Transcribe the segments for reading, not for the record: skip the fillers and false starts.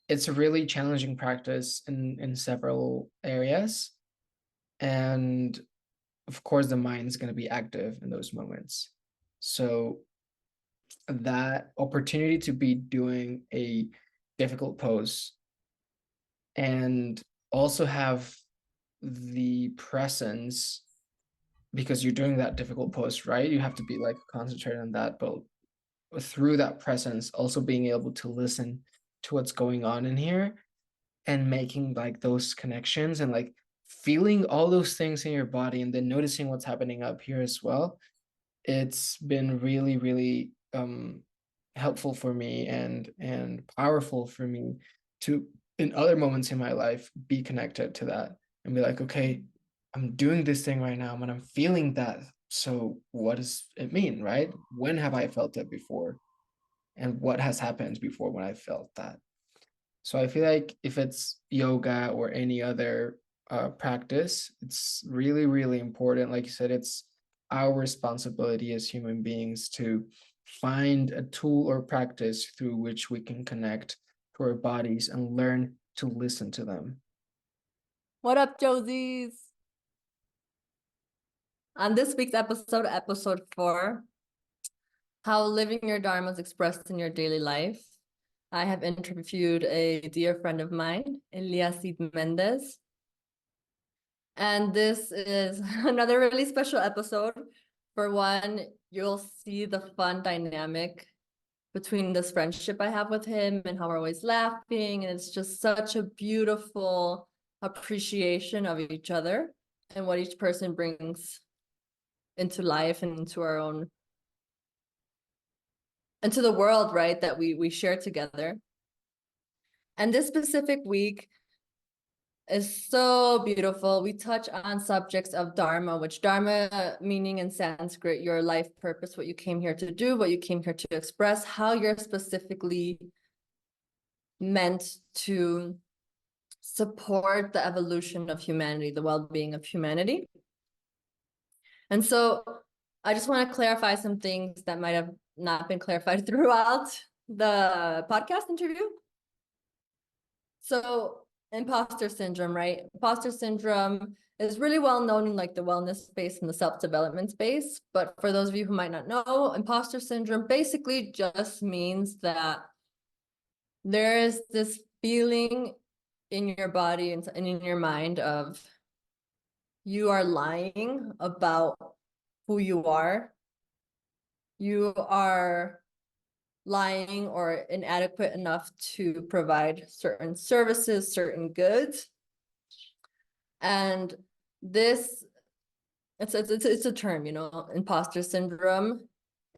it's a really challenging practice in several areas. And of course, the mind's going to be active in those moments. So that opportunity to be doing a difficult pose and also have the presence, because you're doing that difficult pose, right? You have to be like concentrated on that, but through that presence, also being able to listen to what's going on in here and making like those connections and like feeling all those things in your body and then noticing what's happening up here as well. It's been really, really helpful for me and powerful for me to, in other moments in my life, be connected to that and be like, okay, I'm doing this thing right now and I'm feeling that. So what does it mean, right? When have I felt it before? And what has happened before when I felt that? So I feel like if it's yoga or any other practice, it's really, really important. Like you said, it's our responsibility as human beings to find a tool or practice through which we can connect to our bodies and learn to listen to them. What up, Josies? On this week's episode, episode 4, how living your Dharma is expressed in your daily life, I have interviewed a dear friend of mine, Eliascid Mendez. And this is another really special episode. For one, you'll see the fun dynamic between this friendship I have with him and how we're always laughing. And it's just such a beautiful appreciation of each other and what each person brings into life and into our own, into the world, right, that we share together. And this specific week is so beautiful. We touch on subjects of Dharma, which Dharma meaning in Sanskrit, your life purpose, what you came here to do, what you came here to express, how you're specifically meant to support the evolution of humanity, the well-being of humanity. And so I just want to clarify some things that might have not been clarified throughout the podcast interview. So imposter syndrome, right? Imposter syndrome is really well known in like the wellness space and the self-development space. But for those of you who might not know, imposter syndrome basically just means that there is this feeling in your body and in your mind of you are lying about who you are. You are lying or inadequate enough to provide certain services, certain goods. And this, it's a term, you know, imposter syndrome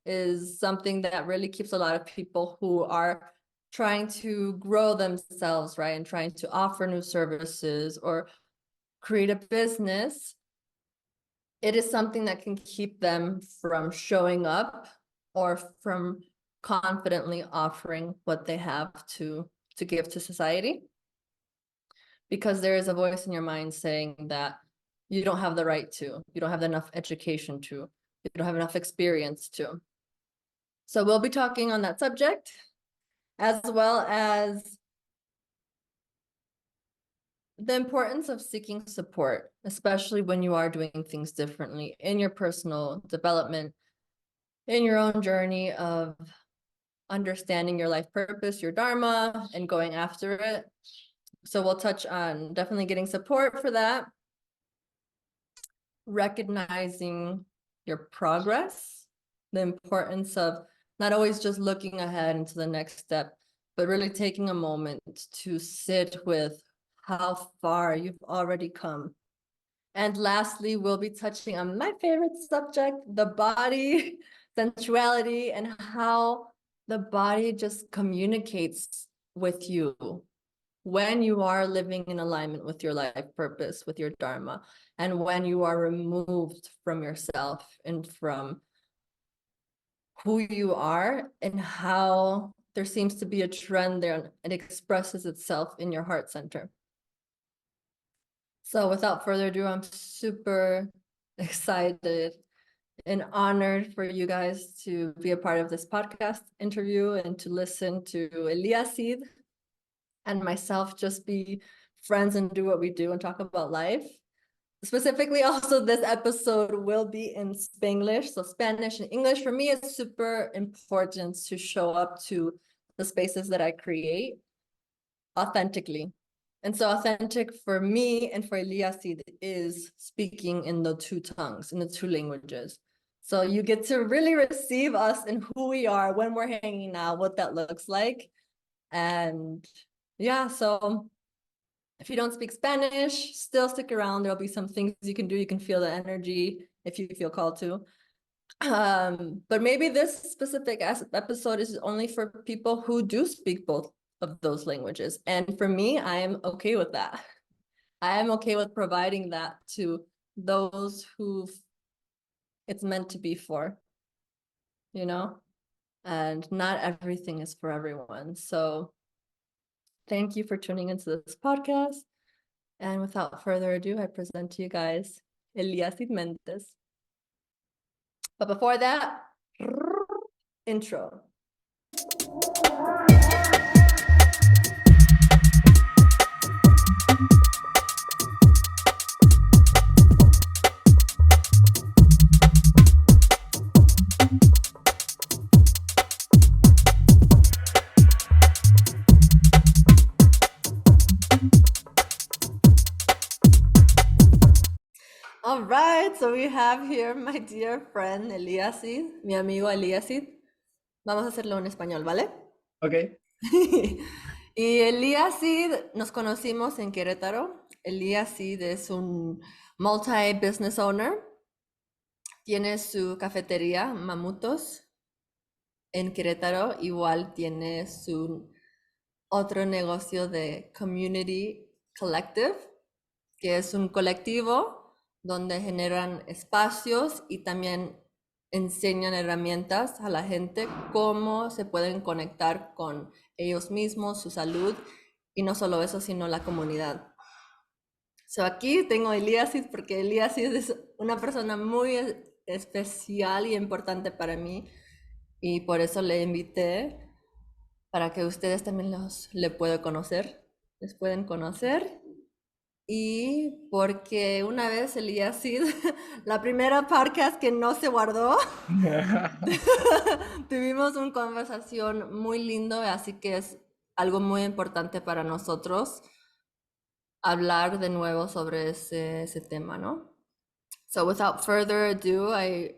is something that really keeps a lot of people who are trying to grow themselves, right, and trying to offer new services or create a business. It is something that can keep them from showing up or from confidently offering what they have to give to society, because there is a voice in your mind saying that you don't have the right to, you don't have enough education to, you don't have enough experience to. So we'll be talking on that subject, as well as the importance of seeking support, especially when you are doing things differently in your personal development, in your own journey of understanding your life purpose, your Dharma, and going after it. So we'll touch on definitely getting support for that, recognizing your progress, the importance of not always just looking ahead into the next step, but really taking a moment to sit with how far you've already come. And lastly, we'll be touching on my favorite subject, the body, sensuality, and how the body just communicates with you when you are living in alignment with your life purpose, with your Dharma, and when you are removed from yourself and from who you are, and how there seems to be a trend there and it expresses itself in your heart center. So without further ado, I'm super excited and honored for you guys to be a part of this podcast interview and to listen to Eliascid. and myself just be friends and do what we do and talk about life. Specifically, also, this episode will be in Spanglish. So Spanish and English, for me, it's super important to show up to the spaces that I create authentically. And so authentic for me and for Eliascid is speaking in the two tongues, in the two languages. So you get to really receive us and who we are when we're hanging out, what that looks like. And yeah, so if you don't speak Spanish, still stick around. There'll be some things you can do. You can feel the energy if you feel called to. But maybe this specific episode is only for people who do speak both of those languages. And for me, I am okay with that. I am okay with providing that to those who it's meant to be for, you know? And not everything is for everyone. So thank you for tuning into this podcast. And without further ado, I present to you guys Eliascid Mendez. But before that, intro. All right, so we have here my dear friend Eliascid, mi amigo Eliascid. Vamos a hacerlo en español, ¿vale? Ok. Y Eliascid, nos conocimos en Querétaro. Eliascid es un multi-business owner. Tiene su cafetería, Momotus, en Querétaro. Igual tiene su otro negocio de Community Collective, que es un colectivo donde generan espacios y también enseñan herramientas a la gente cómo se pueden conectar con ellos mismos, su salud, y no solo eso, sino la comunidad. So aquí tengo a Eliascid porque Eliascid es una persona muy especial y importante para mí, y por eso le invité para que ustedes también les puedan conocer. Y porque una vez Eliascid, la primera podcast que no se guardó, tuvimos una conversación muy lindo, así que es algo muy importante para nosotros hablar de nuevo sobre ese tema, ¿no? So without further ado, I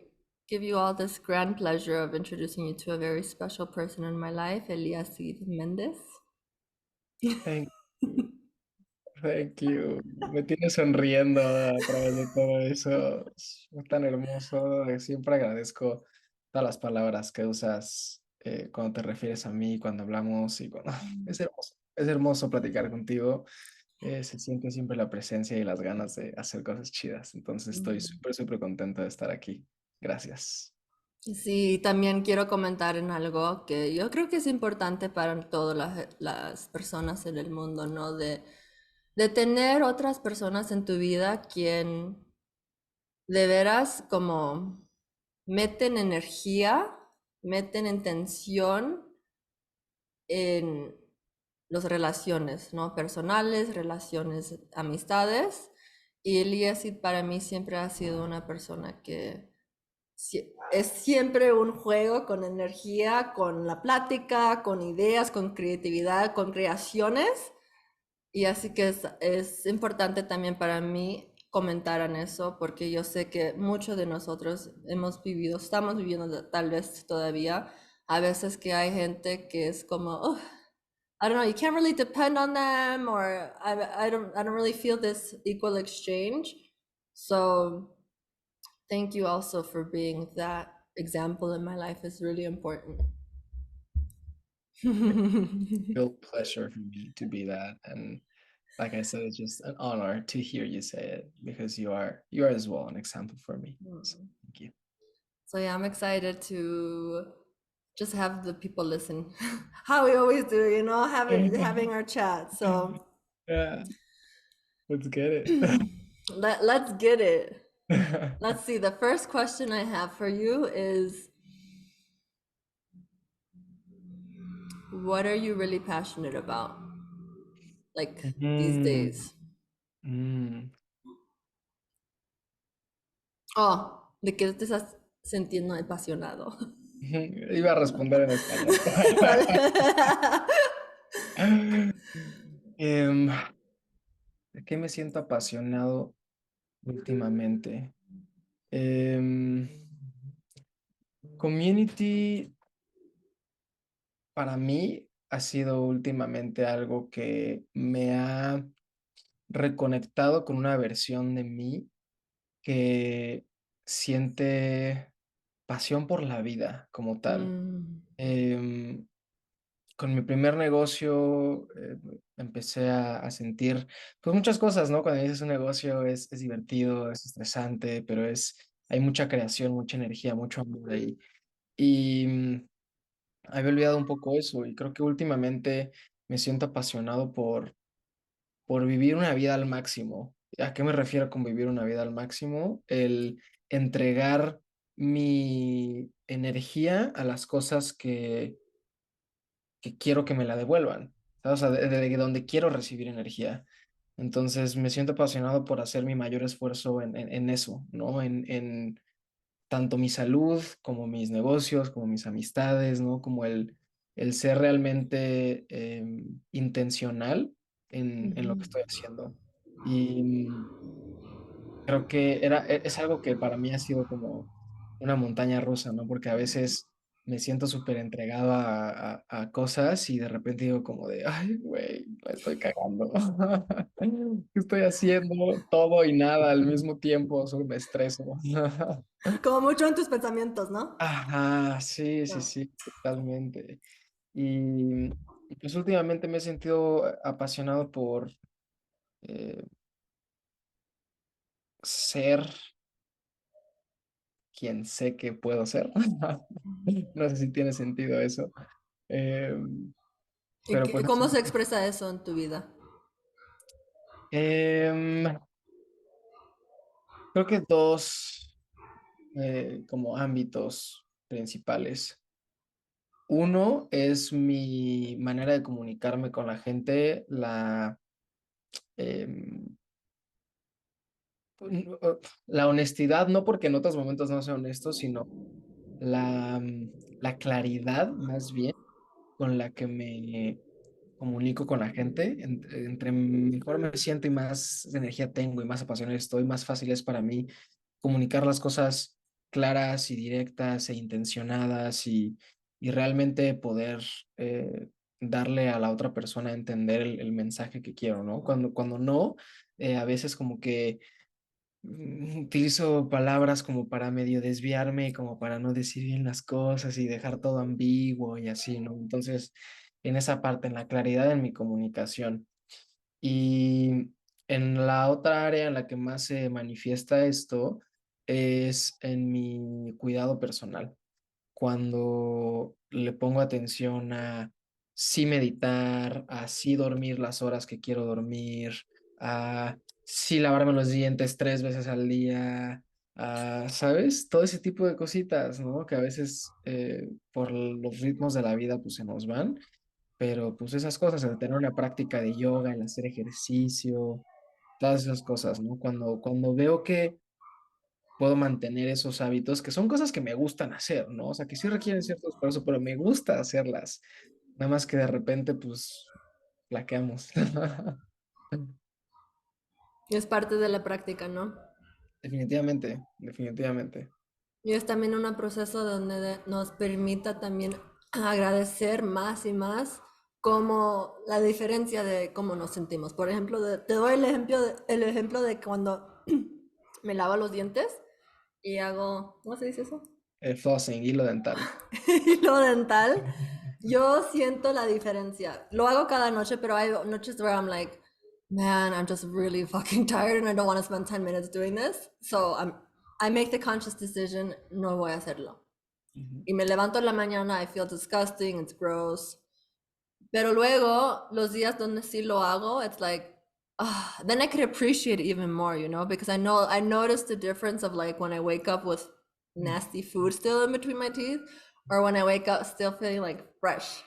give you all this grand pleasure of introducing you to a very special person in my life, Eliascid Mendez. Thank you. Thank you. Me tienes sonriendo a través de todo eso. Es tan hermoso. Siempre agradezco todas las palabras que usas cuando te refieres a mí, cuando hablamos y cuando... Es hermoso. Es hermoso platicar contigo. Se siente siempre la presencia y las ganas de hacer cosas chidas. Entonces estoy súper, súper contento de estar aquí. Gracias. Sí, también quiero comentar en algo que yo creo que es importante para todas las personas en el mundo, ¿no? De tener otras personas en tu vida quien de veras como meten energía, meten intención en las relaciones, ¿no? Personales, relaciones, amistades. Y Eliascid para mí siempre ha sido una persona que es siempre un juego con energía, con la plática, con ideas, con creatividad, con creaciones. Y así que es importante también para mí comentar en eso, porque yo sé que muchos de nosotros hemos vivido, estamos viviendo tal vez todavía, a veces que hay gente que es como, oh, I don't know, you can't really depend on them, or I don't really feel this equal exchange. So thank you also for being that example in my life. It's really important. Real pleasure for me to be that. And like I said, it's just an honor to hear you say it because you are as well an example for me. So thank you. So yeah, I'm excited to just have the people listen, how we always do, you know, having our chat. So Yeah, let's get it. let's get it. Let's see. The first question I have for you is, what are you really passionate about? like these Mm, days? mm. Oh, ¿de qué te estás sintiendo apasionado? Iba a responder en español. Vale. Em, ¿De qué me siento apasionado últimamente? Em, Community para mí ha sido últimamente algo que me ha reconectado con una versión de mí que siente pasión por la vida como tal. Mm, Em, con mi primer negocio empecé a sentir pues muchas cosas, ¿no? Cuando dices un negocio es divertido, es estresante, pero hay mucha creación, mucha energía, mucho amor ahí. Y había olvidado un poco eso y creo que últimamente me siento apasionado por vivir una vida al máximo. ¿A qué me refiero con vivir una vida al máximo? El entregar mi energía a las cosas que quiero que me la devuelvan, ¿sabes? O sea, de donde quiero recibir energía. Entonces me siento apasionado por hacer mi mayor esfuerzo en eso, ¿no? En tanto mi salud como mis negocios, como mis amistades, ¿no? Como el ser realmente intencional en lo que ujú. estoy haciendo. Y creo que es algo que para mí ha sido como una montaña rusa, ¿no? Porque a veces me siento súper entregado a cosas y de repente digo como de, ay, güey, la estoy cagando. ¿Qué estoy haciendo? Todo y nada al mismo tiempo, solo me estreso. Como mucho en tus pensamientos, ¿no? Ajá, sí, sí, Ya. sí, totalmente. Y pues últimamente me he sentido apasionado por ser quien sé que puedo ser. No sé si tiene sentido eso. Eh, pero pues ¿Cómo se expresa eso en tu vida? em, creo que dos como ámbitos principales. Uno es mi manera de comunicarme con la gente, em, la honestidad, no porque en otros momentos no sea honesto, sino la claridad más bien con la que me comunico con la gente. Entre mejor me siento y más energía tengo y más apasionado estoy, más fácil es para mí comunicar las cosas claras y directas e intencionadas y realmente poder darle a la otra persona a entender el mensaje que quiero, ¿no? Cuando no, a veces como que utilizo palabras como para medio desviarme, como para no decir bien las cosas y dejar todo ambiguo y así, ¿no? Entonces, en esa parte, en la claridad en mi comunicación. Y en la otra área en la que más se manifiesta esto es en mi cuidado personal cuando le pongo atención a sí meditar, a sí dormir las horas que quiero dormir, a sí lavarme los dientes 3 veces al día, ¿sabes? Todo ese tipo de cositas, ¿no? Que a veces por los ritmos de la vida pues se nos van, pero pues esas cosas, el tener una práctica de yoga, el hacer ejercicio, todas esas cosas, ¿no? Cuando veo que puedo mantener esos hábitos, que son cosas que me gustan hacer, ¿no? O sea, que sí requieren cierto esfuerzo, pero me gusta hacerlas. Nada más que de repente, pues, flaqueamos. Es parte de la práctica, ¿no? Definitivamente, definitivamente. Y es también un proceso donde nos permita también agradecer más y más como la diferencia de cómo nos sentimos. Por ejemplo, te doy el ejemplo de cuando me lavo los dientes y hago, ¿cómo se dice eso? Flossing, hilo dental. Hilo dental. Yo siento la diferencia. Lo hago cada noche, pero hay noches where I'm like, man, I'm just really fucking tired and I don't want to spend 10 minutes doing this. So I make the conscious decision, no voy a hacerlo. Ujú. Y me levanto en la mañana, I feel disgusting, it's gross. Pero luego, los días donde sí lo hago, it's like, then I could appreciate it even more, you know, because I noticed the difference of like when I wake up with nasty food still in between my teeth, or when I wake up still feeling like fresh.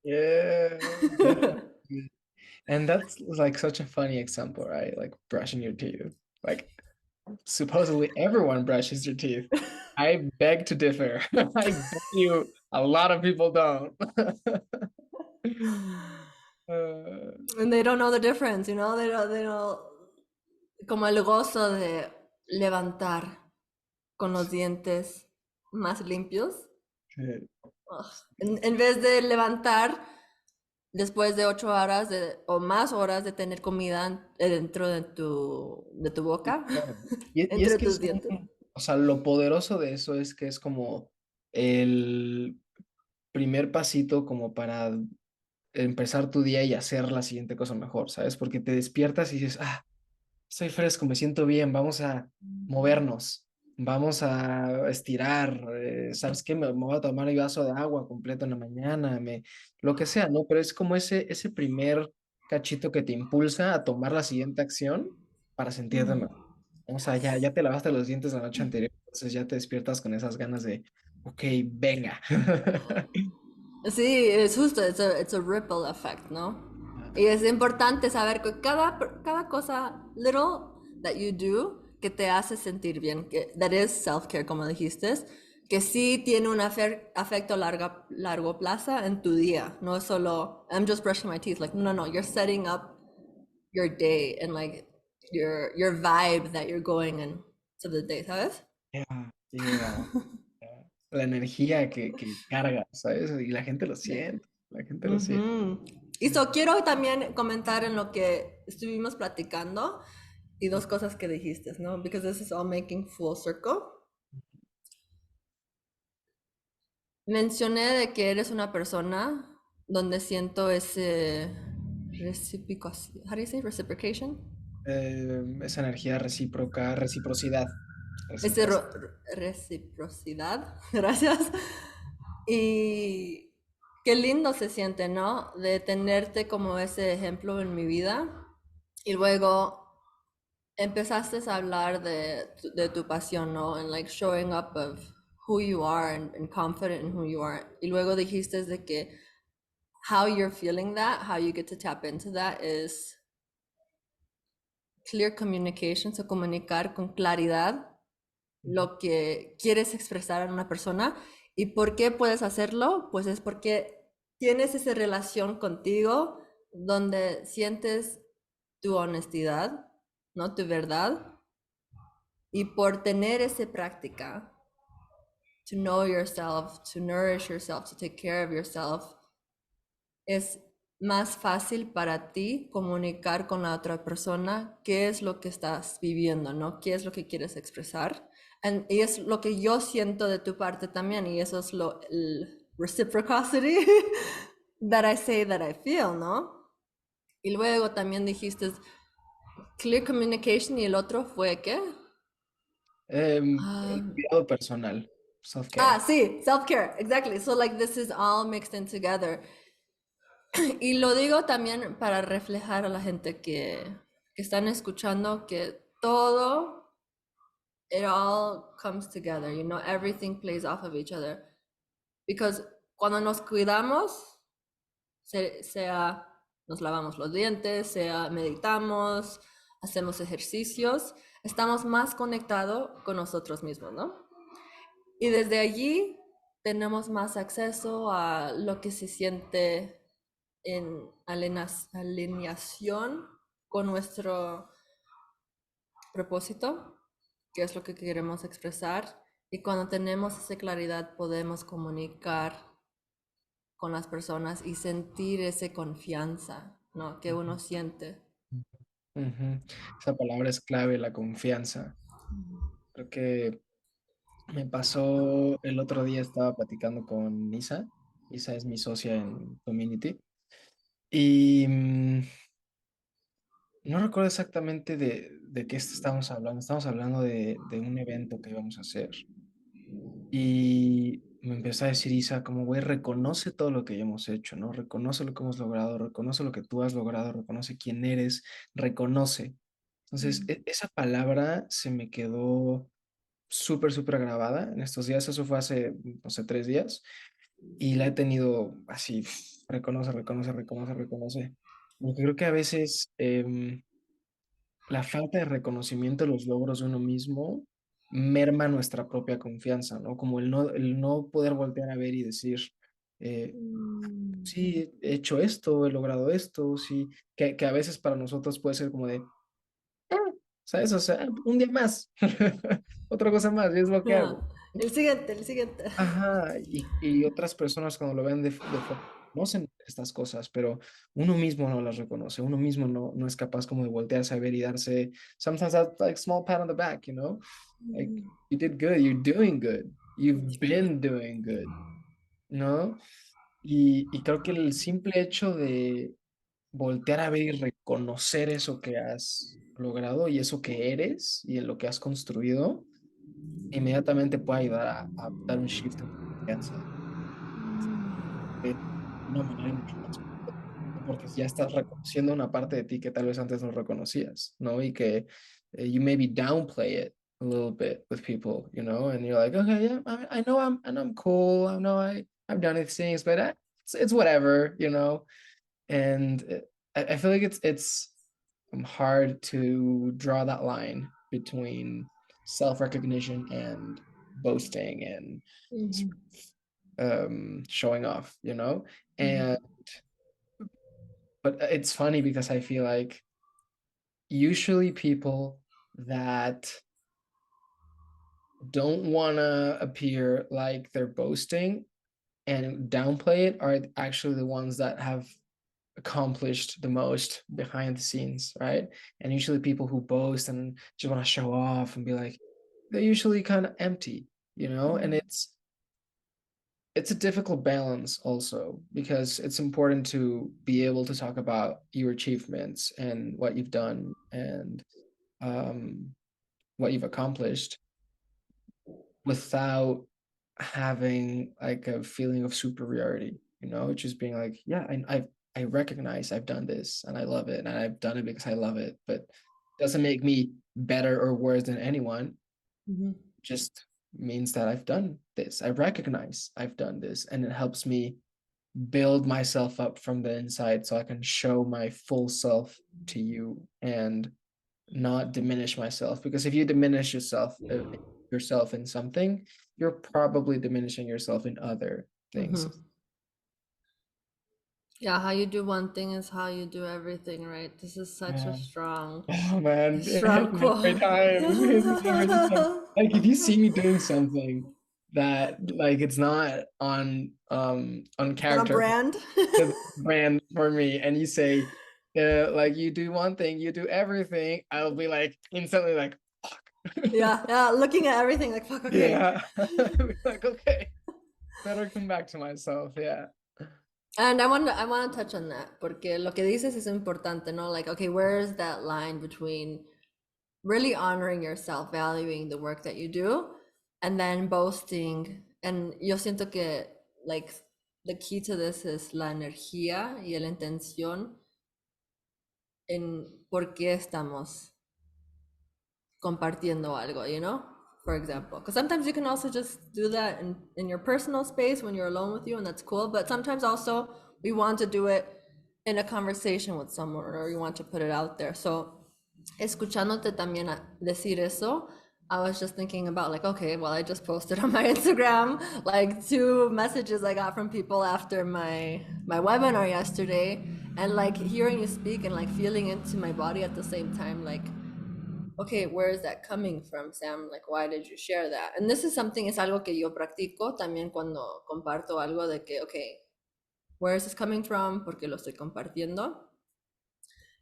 Yeah, definitely. And that's like such a funny example, right? Like brushing your teeth. Like supposedly everyone brushes their teeth. I beg to differ. I bet you a lot of people don't. Uh, And they don't know the difference, they don't, como el gozo de levantar con los dientes más limpios. sí, Ugh. En vez de levantar después de 8 horas o más horas de tener comida dentro de tu boca, claro. Y es entre que tus dientes. o sea, lo poderoso de eso es que es como el primer pasito como para empezar tu día y hacer la siguiente cosa mejor, ¿sabes? Porque te despiertas y dices, ah, estoy fresco, me siento bien, vamos a movernos, vamos a estirar, ¿sabes qué? Me voy a tomar mi vaso de agua completo en la mañana, lo que sea, ¿no? Pero es como ese primer cachito que te impulsa a tomar la siguiente acción para sentirte mejor. O sea, ya te lavaste los dientes la noche anterior, entonces ya te despiertas con esas ganas de, ok, venga. Sí, es justo, it's a ripple effect, ¿no? Y es importante saber que cada cosa little that you do que te hace sentir bien, que that is self-care, como dijiste, que sí tiene un afecto largo plazo en tu día. No es solo, I'm just brushing my teeth. Like, no, you're setting up your day and like your vibe that you're going into the day, ¿sabes? Yeah, yeah. La energía que carga, ¿sabes? Y la gente lo siente, la gente lo siente. Ujú. Y quiero también comentar en lo que estuvimos platicando y dos cosas que dijiste, ¿no? Because this is all making full circle. Mencioné de que eres una persona donde siento ese how do you say reciprocation? Esa energía recíproca, reciprocidad, Ese reciprocidad. reciprocidad, gracias. Y qué lindo se siente, ¿no? De tenerte como ese ejemplo en mi vida. Y luego empezaste a hablar de tu pasión, ¿no? And like showing up of who you are and confident in who you are. Y luego dijiste de que how you're feeling that, how you get to tap into that is clear communication, so comunicar con claridad lo que quieres expresar a una persona. ¿Y por qué puedes hacerlo? Pues es porque tienes esa relación contigo donde sientes tu honestidad, ¿no? Tu verdad. Y por tener esa práctica, to know yourself, to nourish yourself, to take care of yourself, es más fácil para ti comunicar con la otra persona qué es lo que estás viviendo, ¿no? ¿Qué es lo que quieres expresar? Y es lo que yo siento de tu parte también, y eso es el reciprocity that I say that I feel, ¿no? Y luego también dijiste clear communication y el otro fue ¿qué? El Ah, cuidado personal, self-care. sí, self-care, exactly. So like this is all mixed in together. Y lo digo también para reflejar a la gente que están escuchando que todo, it all comes together, everything plays off of each other. Because cuando nos cuidamos, sea nos lavamos los dientes, sea meditamos, hacemos ejercicios, estamos más conectados con nosotros mismos, ¿no? Y desde allí tenemos más acceso a lo que se siente en alineación con nuestro propósito, que es lo que queremos expresar. Y cuando tenemos esa claridad podemos comunicar con las personas y sentir esa confianza, ¿no? Que uno siente. Ujú. Esa palabra es clave, la confianza. Creo que me pasó el otro día, estaba platicando con Isa. Isa es mi socia en Community. Y no recuerdo exactamente de qué estábamos hablando. Estábamos hablando de un evento que íbamos a hacer. Y me empezó a decir Isa, como, güey, reconoce todo lo que ya hemos hecho, ¿no? Reconoce lo que hemos logrado, reconoce lo que tú has logrado, reconoce quién eres, reconoce. Entonces, esa palabra se me quedó súper, súper grabada en estos días. Eso fue hace, no sé, 3 días. Y la he tenido así, reconoce, reconoce, reconoce, reconoce. Porque creo que a veces la falta de reconocimiento de los logros de uno mismo merma nuestra propia confianza, ¿no? Como el no poder voltear a ver y decir, eh, Mm. sí, he hecho esto, he logrado esto, sí, que a veces para nosotros puede ser como de, ¿sabes? O sea, un día más, otra cosa más, y es lo que Ah, hago. el siguiente, el siguiente. Ajá, y otras personas cuando lo ven de fuera, conocen estas cosas, pero uno mismo no las reconoce, uno mismo no es capaz como de voltearse a ver y darse, sometimes that like small pat on the back, you know? Like, you did good, you're doing good, you've been doing good, ¿no? Y creo que el simple hecho de voltear a ver y reconocer eso que has logrado y eso que eres y en lo que has construido, inmediatamente puede ayudar a dar un shift en tu confianza de una manera mucho más porque ya estás reconociendo una parte de ti que tal vez antes no reconocías, ¿no? Y que you maybe downplay it a little bit with people, you know, and you're like, okay, yeah, I know I'm cool, I know I've done these things, but it's whatever, you know, and I feel like it's hard to draw that line between self-recognition and boasting and Mhm, showing off, you know, and mhm, but it's funny because I feel like usually people that don't want to appear like they're boasting and downplay it are actually the ones that have accomplished the most behind the scenes, right? And usually people who boast and just want to show off and be like, they're usually kind of empty, you know? And it's a difficult balance also because it's important to be able to talk about your achievements and what you've done and um, what you've accomplished without having like a feeling of superiority, you know, just being like, yeah, I recognize I've done this and I love it and I've done it because I love it, but doesn't make me better or worse than anyone. mhm. Just means that I've done this. I recognize I've done this and it helps me build myself up from the inside so I can show my full self to you and not diminish myself because if you diminish yourself in something you're probably diminishing yourself in other things. Mhm. Yeah, how you do one thing is how you do everything, right? This is such Yeah. Oh a man, it hits strong me every quote. time. It hits me every time. Like if you see me doing something that like it's not on It's not a character brand. the brand for me and you say like you do one thing you do everything I'll be like instantly like fuck. Yeah, yeah, looking at everything like fuck, okay. Yeah. I'll be like okay better come back to myself, yeah. And I want to touch on that porque lo que dices es importante, ¿no? Like, okay, where is that line between really honoring yourself, valuing the work that you do, and then boasting? And yo siento que, like, the key to this is la energía y la intención en por qué estamos compartiendo algo, you know? For example, because sometimes you can also just do that in your personal space when you're alone with you, and that's cool. But sometimes also we want to do it in a conversation with someone, or you want to put it out there. So, escuchándote también decir eso, I was just thinking about like, okay, well, I just posted on my Instagram like 2 messages I got from people after my webinar yesterday, and like hearing you speak and like feeling into my body at the same time, like, okay, where is that coming from, Sam? Like, why did you share that? And this is something, es algo que yo practico también cuando comparto algo de que, okay, where is this coming from? ¿Por qué lo estoy compartiendo?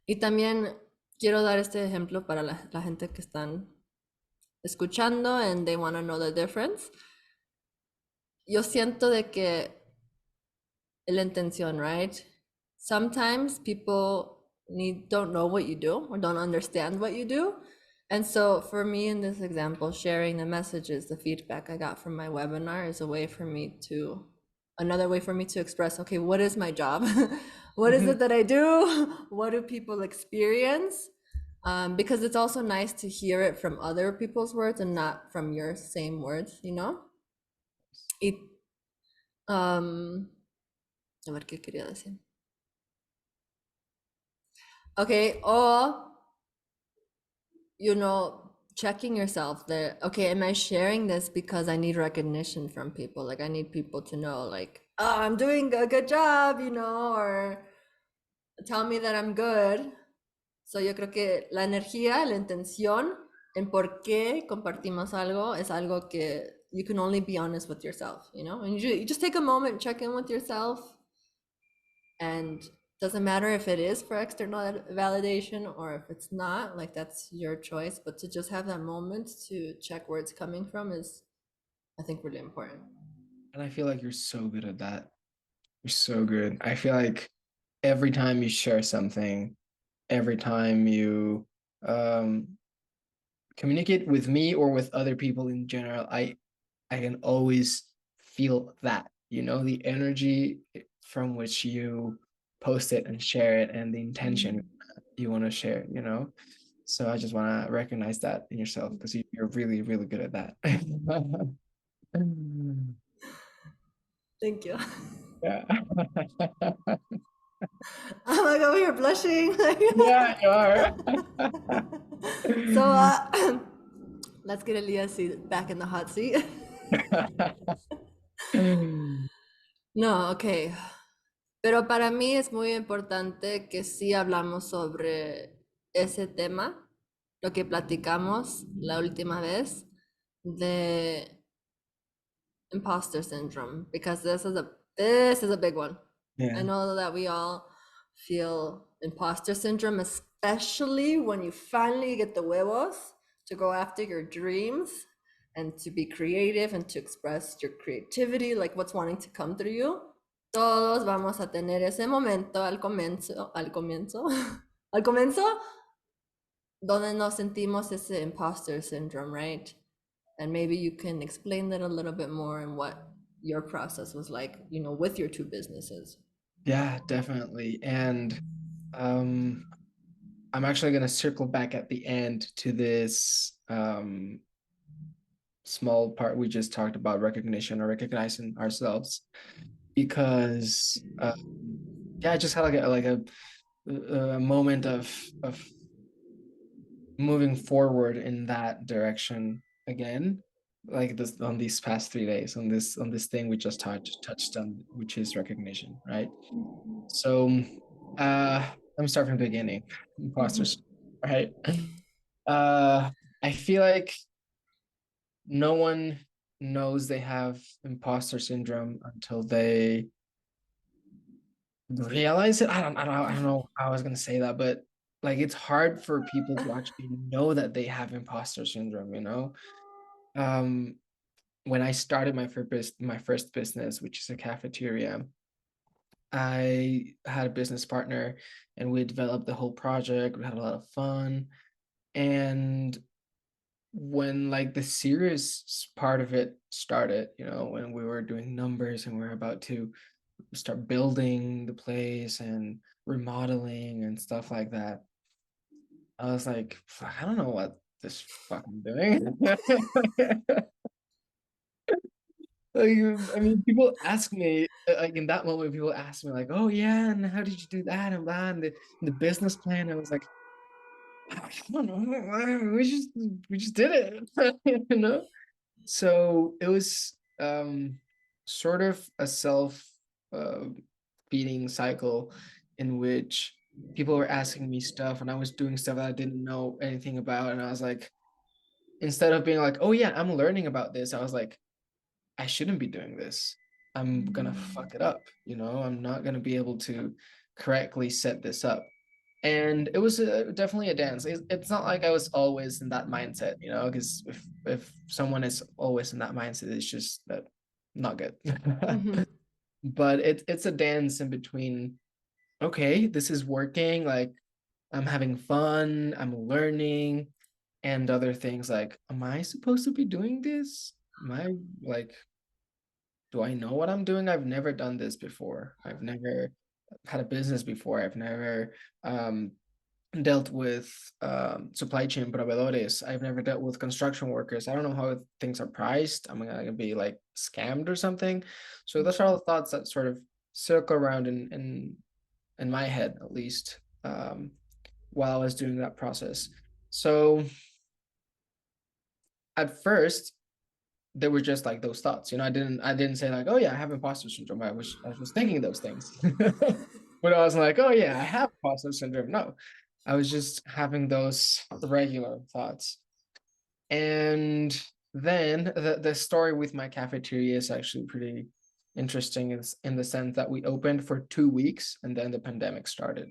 Y también quiero dar este ejemplo para la gente que están escuchando and they want to know the difference. Yo siento de que la intención, right? Sometimes people don't know what you do or don't understand what you do. And so for me in this example, sharing the messages, the feedback I got from my webinar is another way for me to express, okay, what is my job? What is it that I do? What do people experience? Because it's also nice to hear it from other people's words and not from your same words, you know? Y, a ver qué quería decir. Okay, or you know, checking yourself that, okay, am I sharing this because I need recognition from people? Like I need people to know, like, oh, I'm doing a good job, you know, or tell me that I'm good. So yo creo que la energía, la intención en por qué compartimos algo es algo que you can only be honest with yourself, you know? And you just take a moment, check in with yourself, and doesn't matter if it is for external validation or if it's not, like that's your choice, but to just have that moment to check where it's coming from is, I think, really important. And I feel like you're so good at that. You're so good. I feel like every time you share something, every time you um, communicate with me or with other people in general, I can always feel that, you know, the energy from which you post it and share it and the intention you want to share, you know. So I just want to recognize that in yourself because you're really, really good at that. Thank you. Yeah. I'm like over here blushing. Yeah, you are. So let's get Eliascid back in the hot seat. No, ok. Pero para mí es muy importante que sí hablamos sobre ese tema, lo que platicamos la última vez de imposter syndrome, because this is a big one. I Yeah. know that we all feel imposter syndrome, especially when you finally get the huevos to go after your dreams and to be creative and to express your creativity, like what's wanting to come through you. Todos vamos a tener ese momento al comienzo, donde nos sentimos ese imposter syndrome, right? And maybe you can explain that a little bit more and what your process was like, you know, with your two businesses. Yeah, definitely. And um I'm actually going to circle back at the end to this small part we just talked about, recognition or recognizing ourselves, because yeah, I just had a moment of moving forward in that direction again, like this on these past 3 days on this thing we just touched on, which is recognition, right? So let me start from the beginning. Imposters, right? I feel like no one knows they have imposter syndrome until they realize it. I don't know how I was gonna say that, but like it's hard for people to actually know that they have imposter syndrome, you know? Um, when I started my first business, which is a cafeteria, I had a business partner and we developed the whole project. We had a lot of fun. And when like the serious part of it started, you know, when we were doing numbers and we were about to start building the place and remodeling and stuff like that, I was like, fuck, I don't know what this fucking doing. Like, I mean, people ask me, like in that moment, people ask me, like, "Oh yeah, and how did you do that and that and the business plan?" I was like, "I don't know, we just did it," you know. So it was sort of a self uh, feeding cycle in which people were asking me stuff and I was doing stuff that I didn't know anything about, and I was like, instead of being like, "Oh yeah, I'm learning about this," I was like, I shouldn't be doing this. I'm gonna fuck it up, you know, I'm not gonna be able to correctly set this up. And it was definitely a dance. It's not like I was always in that mindset, you know, because if someone is always in that mindset, it's just that not good. Mm-hmm. But it's a dance in between, okay, this is working, like I'm having fun, I'm learning, and other things like, am I supposed to be doing this? Am I like, do I know what I'm doing? I've never done this before. I've never had a business before. I've never dealt with supply chain proveedores. I've never dealt with construction workers. I don't know how things are priced. I'm gonna be like scammed or something. So those are all the thoughts that sort of circle around in my head, at least. while I was doing that process. So at first, they were just like those thoughts. I didn't say like, oh yeah, I have imposter syndrome. I was just thinking those things. But I was like, oh yeah, I have imposter syndrome. No, I was just having those regular thoughts. And then the story with my cafeteria is actually pretty interesting in the sense that we opened for 2 weeks and then the pandemic started.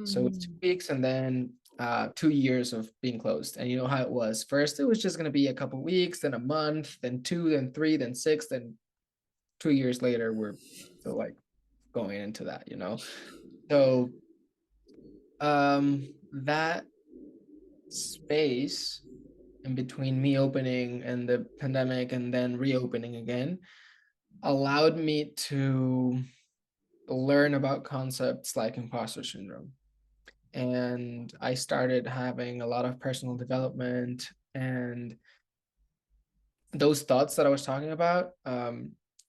So it's 2 weeks and then 2 years of being closed. And you know how it was. First, it was just going to be a couple weeks, then a month, then two, then three, then six, then 2 years later, we're still like going into that. So that space in between me opening and the pandemic and then reopening again allowed me to learn about concepts like imposter syndrome. And I started having a lot of personal development, and those thoughts that I was talking about,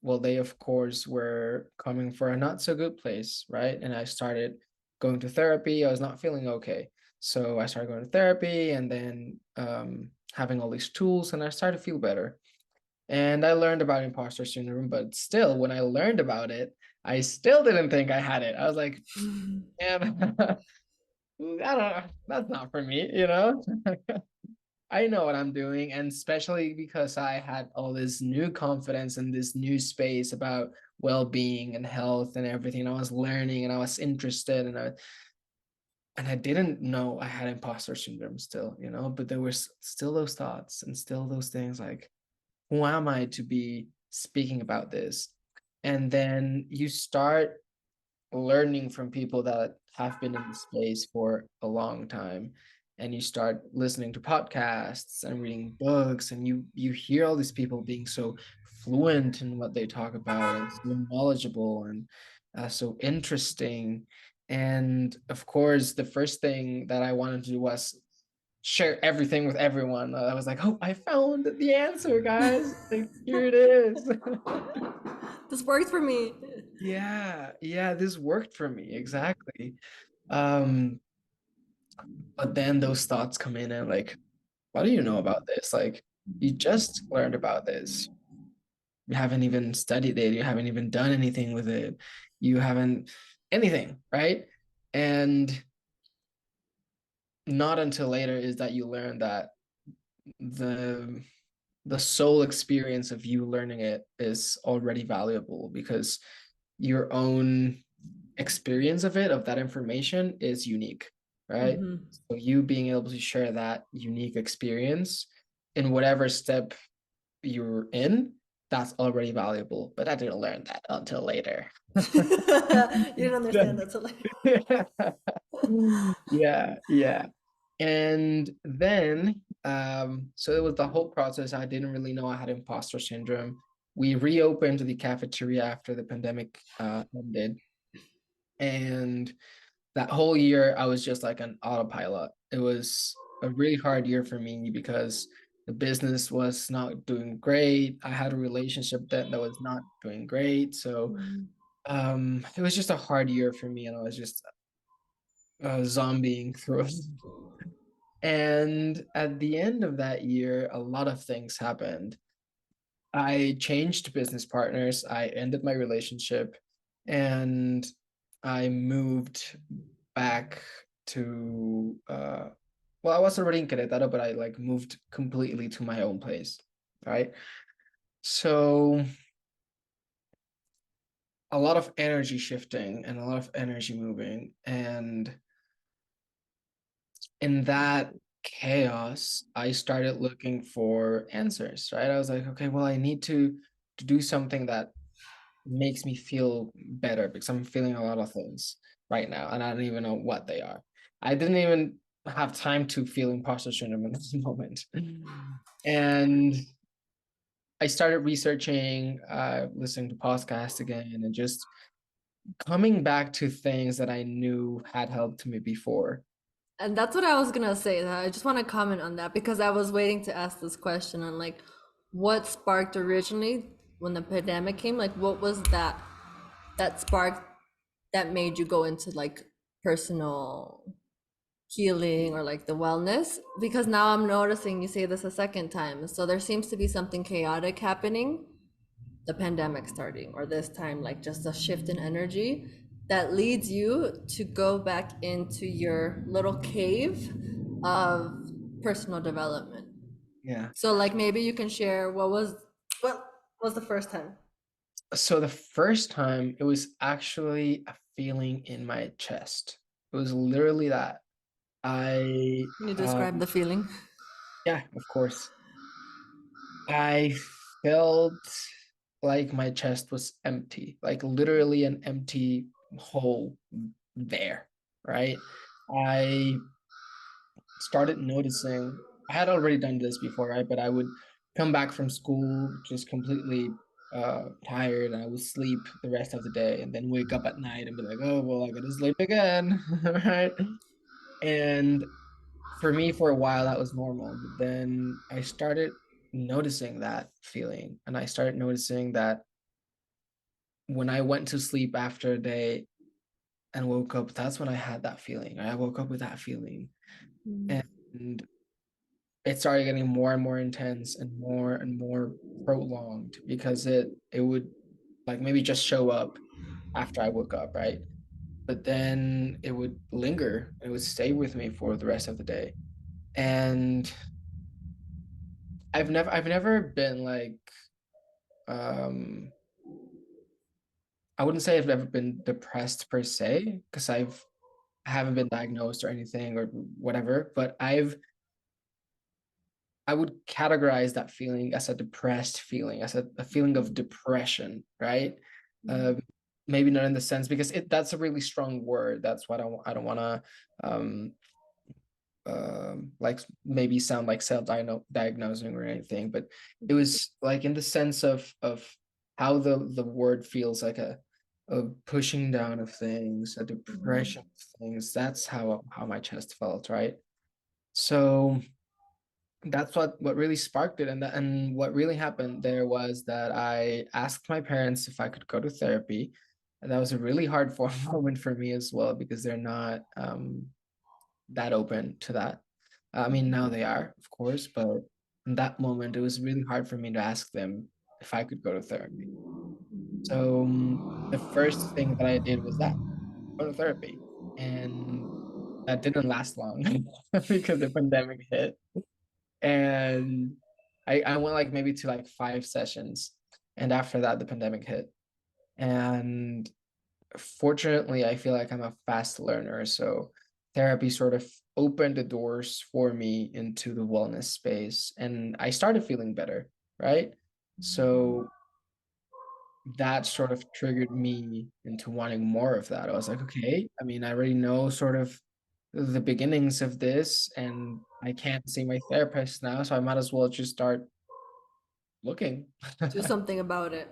well, they of course were coming for a not so good place, right? And I started going to therapy. I was not feeling okay. So I started going to therapy and then having all these tools, and I started to feel better. And I learned about imposter syndrome, but still, when I learned about it, I still didn't think I had it. I was like, man, I don't know, that's not for me. I know what I'm doing, and especially because I had all this new confidence in this new space about well-being and health and everything. I was learning and I was interested, and I didn't know I had imposter syndrome still, but there were still those thoughts and still those things like, who am I to be speaking about this? And then you start learning from people that have been in the space for a long time, and you start listening to podcasts and reading books, and you hear all these people being so fluent in what they talk about and so knowledgeable and so interesting. And of course, the first thing that I wanted to do was share everything with everyone. I was like, oh, I found the answer, guys, like, here it is. This worked for me. Yeah, this worked for me exactly. um but then those thoughts come in and like, what do you know about this? Like, you just learned about this, you haven't even studied it, you haven't even done anything with it, you haven't anything, right? And not until later is that you learn that the the sole experience of you learning it is already valuable, because your own experience of it, of that information, is unique, right? Mhm. So you being able to share that unique experience in whatever step you're in, that's already valuable. But I didn't learn that until later. You didn't understand that till later. Yeah. And then, so it was the whole process. I didn't really know I had imposter syndrome. We reopened the cafeteria after the pandemic ended. And that whole year, I was just like an autopilot. It was a really hard year for me because the business was not doing great. I had a relationship that was not doing great. So it was just a hard year for me, and I was just zombieing through it. And at the end of that year, a lot of things happened. I changed business partners, I ended my relationship, and I moved back to well, I was already in Querétaro, but I like moved completely to my own place, right? So a lot of energy shifting and a lot of energy moving, and in that chaos, I started looking for answers, right? I was like, okay, well, I need to do something that makes me feel better, because I'm feeling a lot of things right now and I don't even know what they are. I didn't even have time to feel imposter syndrome in this moment. And I started researching, listening to podcasts again, and just coming back to things that I knew had helped me before. And that's what I was gonna say. I just want to comment on that because I was waiting to ask this question on like what sparked originally when the pandemic came. Like, what was that spark that made you go into like personal healing or like the wellness, because now I'm noticing you say this a second time. So there seems to be something chaotic happening, the pandemic starting, or this time, like just a shift in energy that leads you to go back into your little cave of personal development. Yeah. So like maybe you can share what was the first time? So the first time it was actually a feeling in my chest. It was literally that. I Can you describe the feeling? yeah, of course. I felt like my chest was empty, like literally an empty hole there, right? I started noticing, I had already done this before, right? But I would come back from school just completely tired, and I would sleep the rest of the day and then wake up at night and be like, oh well, I gotta sleep again. Right? And for me, for a while that was normal, but then I started noticing that feeling, and I started noticing that when I went to sleep after a day and woke up, that's when I had that feeling. I woke up with that feeling, and it started getting more and more intense and more prolonged, because it would like maybe just show up after I woke up, right? But then it would linger. It would stay with me for the rest of the day. And I've never been like um I wouldn't say I've ever been depressed per se, because I haven't been diagnosed or anything or whatever, but I would categorize that feeling as a depressed feeling, as a feeling of depression, right? Um, maybe not in the sense, because that's a really strong word. That's what I don't want to um, like maybe sound like self-diagnosing or anything, but it was like in the sense of how the word feels like a pushing down of things, a depression of things. That's how my chest felt, right? So that's what really sparked it, and what really happened there was that I asked my parents if I could go to therapy, and that was a really hard for moment for me as well, because they're not that open to that. I mean, now they are, of course, but in that moment, it was really hard for me to ask them if I could go to therapy. So the first thing that I did was that, go to therapy, and that didn't last long because the pandemic hit, and I went like maybe to like 5 sessions, and after that, the pandemic hit, and fortunately, I feel like I'm a fast learner, so therapy sort of opened the doors for me into the wellness space, and I started feeling better, right? So that sort of triggered me into wanting more of that. I was like, okay, I mean, I already know sort of the beginnings of this, and I can't see my therapist now, so I might as well just start looking. Do something about it.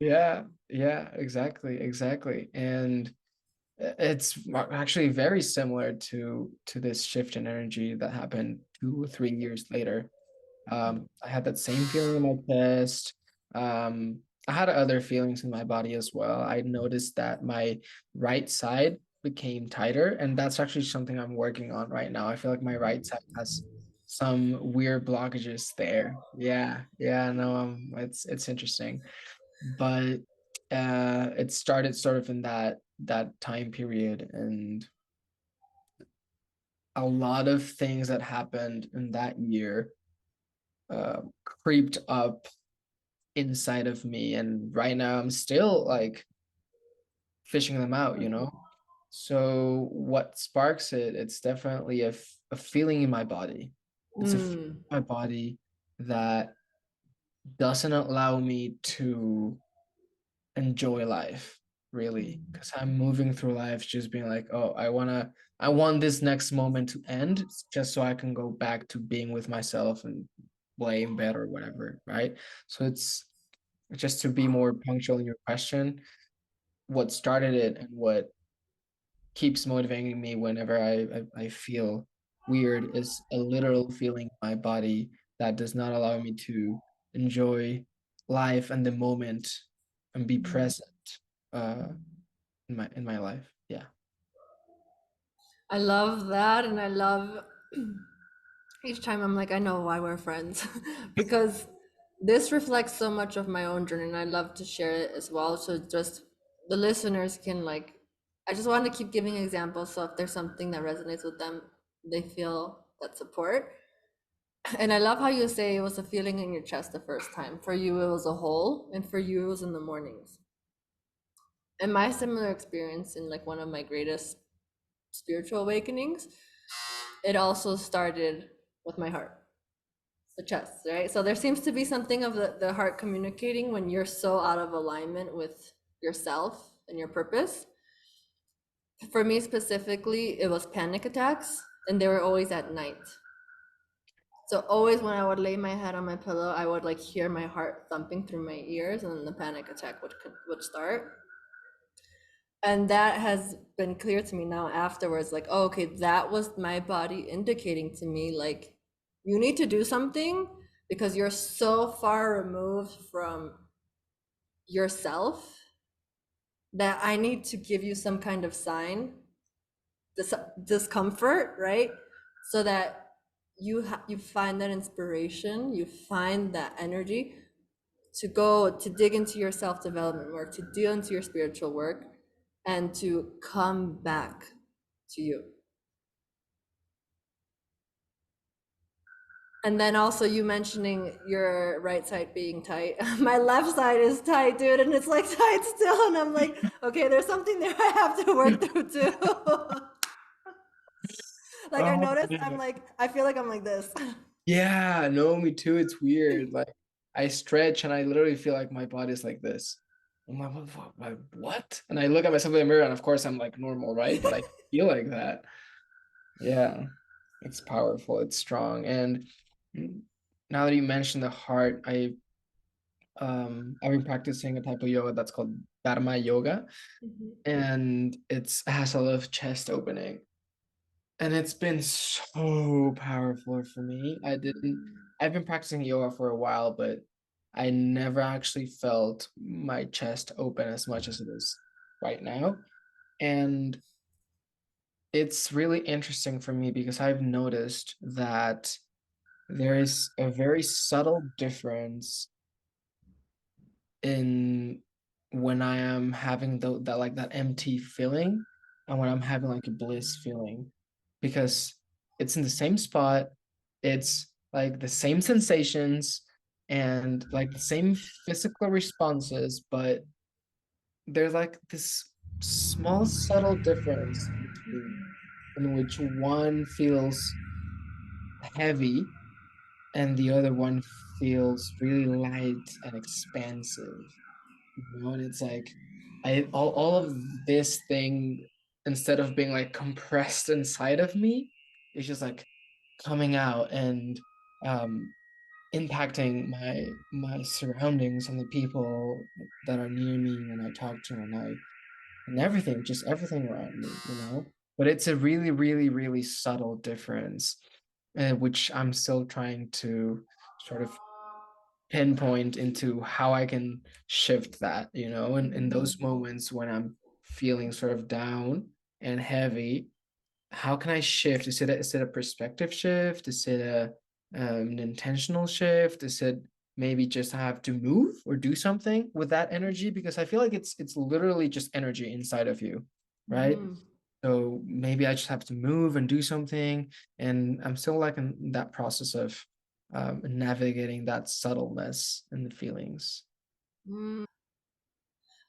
Yeah, yeah, exactly, exactly. And it's actually very similar to this shift in energy that happened 2 or 3 years later. I had that same feeling in my chest. I had other feelings in my body as well. I noticed that my right side became tighter, and that's actually something I'm working on right now. I feel like my right side has some weird blockages there. Yeah, yeah, no, it's interesting, but it started sort of in that time period, and a lot of things that happened in that year creeped up inside of me, and right now I'm still like fishing them out, you know. So what sparks it, it's definitely a feeling in my body. It's a feeling Mm. in my body that doesn't allow me to enjoy life, really, because I'm moving through life just being like, oh, I want this next moment to end just so I can go back to being with myself and lay in bed or whatever, right? So it's just to be more punctual in your question, what started it and what keeps motivating me whenever I feel weird is a literal feeling in my body that does not allow me to enjoy life and the moment and be present uh in my life. Yeah. I love that, and I love each time I'm like, I know why we're friends, because this reflects so much of my own journey, and I love to share it as well. So just the listeners can like, I just want to keep giving examples. So if there's something that resonates with them, they feel that support. And I love how you say it was a feeling in your chest the first time. For you, it was a hole, and for you, it was in the mornings. And my similar experience in like one of my greatest spiritual awakenings, it also started with my heart, the chest, right? So there seems to be something of the heart communicating when you're so out of alignment with yourself and your purpose. For me specifically, it was panic attacks, and they were always at night. So always when I would lay my head on my pillow, I would like hear my heart thumping through my ears, and then the panic attack would start. And that has been clear to me now afterwards, like, oh, okay, that was my body indicating to me, like, you need to do something because you're so far removed from yourself that I need to give you some kind of sign, discomfort, right? So that you find that inspiration, you find that energy to go to dig into your self-development work, to deal into your spiritual work, and to come back to you. And then also you mentioning your right side being tight. My left side is tight, dude, and it's like tight still. And I'm like, okay, there's something there I have to work through too. Like I Oh, noticed, I'm man. like, I feel like I'm like this. Yeah, no, me too. It's weird. Like I stretch and I literally feel like my body's like this. I'm like, what? And I look at myself in the mirror and of course I'm like normal, right? But I feel like that. Yeah, it's powerful. It's strong. And now that you mentioned the heart, I've been practicing a type of yoga that's called Dharma yoga, and it has a lot of chest opening. And it's been so powerful for me. I've been practicing yoga for a while, but I never actually felt my chest open as much as it is right now. And it's really interesting for me because I've noticed that there is a very subtle difference in when I am having that like that empty feeling and when I'm having like a bliss feeling because it's in the same spot, it's like the same sensations and like the same physical responses, but there's like this small subtle difference between in which one feels heavy and the other one feels really light and expansive. You know, and it's like all of this thing instead of being like compressed inside of me, it's just like coming out and um impacting my surroundings and the people that are near me and I talk to and everything, just everything around me, you know. But it's a really, really, really subtle difference, which I'm still trying to sort of pinpoint into how I can shift that, you know, and in those moments when I'm feeling sort of down and heavy, how can I shift? Is it a perspective shift? Is it an intentional shift? Is it maybe just I have to move or do something with that energy? Because I feel like it's literally just energy inside of you, right? Mm-hmm. So maybe I just have to move and do something. And I'm still like in that process of navigating that subtleness in the feelings.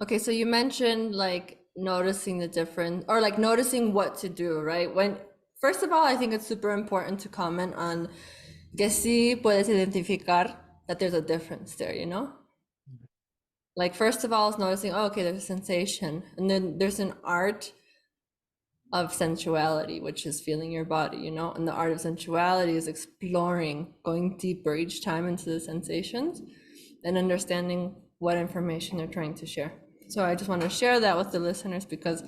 Okay, so you mentioned like noticing the difference or like noticing what to do, right? When first of all, I think it's super important to comment on que sí puedes identificar that there's a difference there, you know? Like first of all, is noticing, oh, okay, there's a sensation, and then there's an art of sensuality, which is feeling your body, you know? And the art of sensuality is exploring, going deeper each time into the sensations and understanding what information they're trying to share. So I just want to share that with the listeners because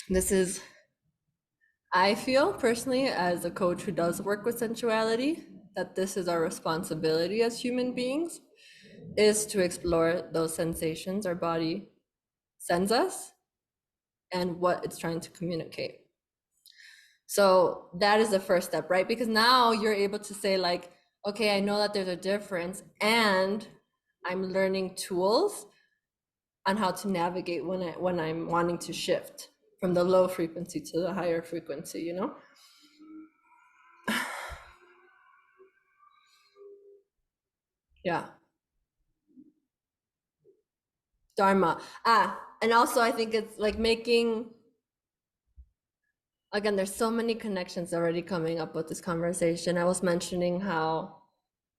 this is, I feel personally, as a coach who does work with sensuality, that this is our responsibility as human beings, is to explore those sensations our body sends us and what it's trying to communicate. So that is the first step, right? Because now you're able to say like, okay, I know that there's a difference and I'm learning tools on how to navigate when I'm wanting to shift from the low frequency to the higher frequency, you know? Yeah. Dharma. And also I think it's like making, again, there's so many connections already coming up with this conversation. I was mentioning how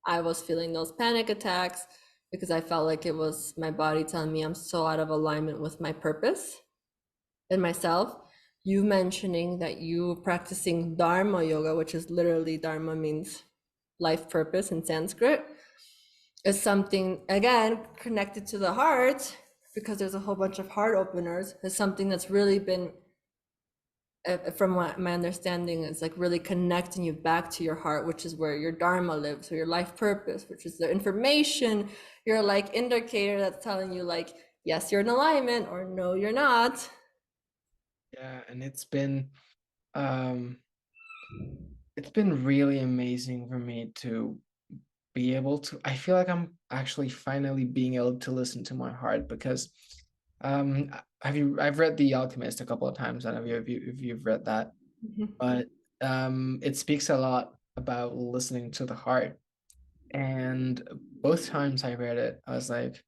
I was feeling those panic attacks because I felt like it was my body telling me I'm so out of alignment with my purpose and myself. You mentioning that you practicing Dharma yoga, which is literally Dharma means life purpose in Sanskrit, is something again connected to the heart because there's a whole bunch of heart openers, is something that's really been, from what my understanding is, like really connecting you back to your heart, which is where your dharma lives, or your life purpose, which is the information, your like indicator that's telling you like, yes, you're in alignment, or no, you're not. Yeah, and um it's been really amazing for me to be able to, I feel like I'm actually finally being able to listen to my heart, because I've read The Alchemist a couple of times. I don't know if you've read that, but it speaks a lot about listening to the heart. And both times I read it, I was like,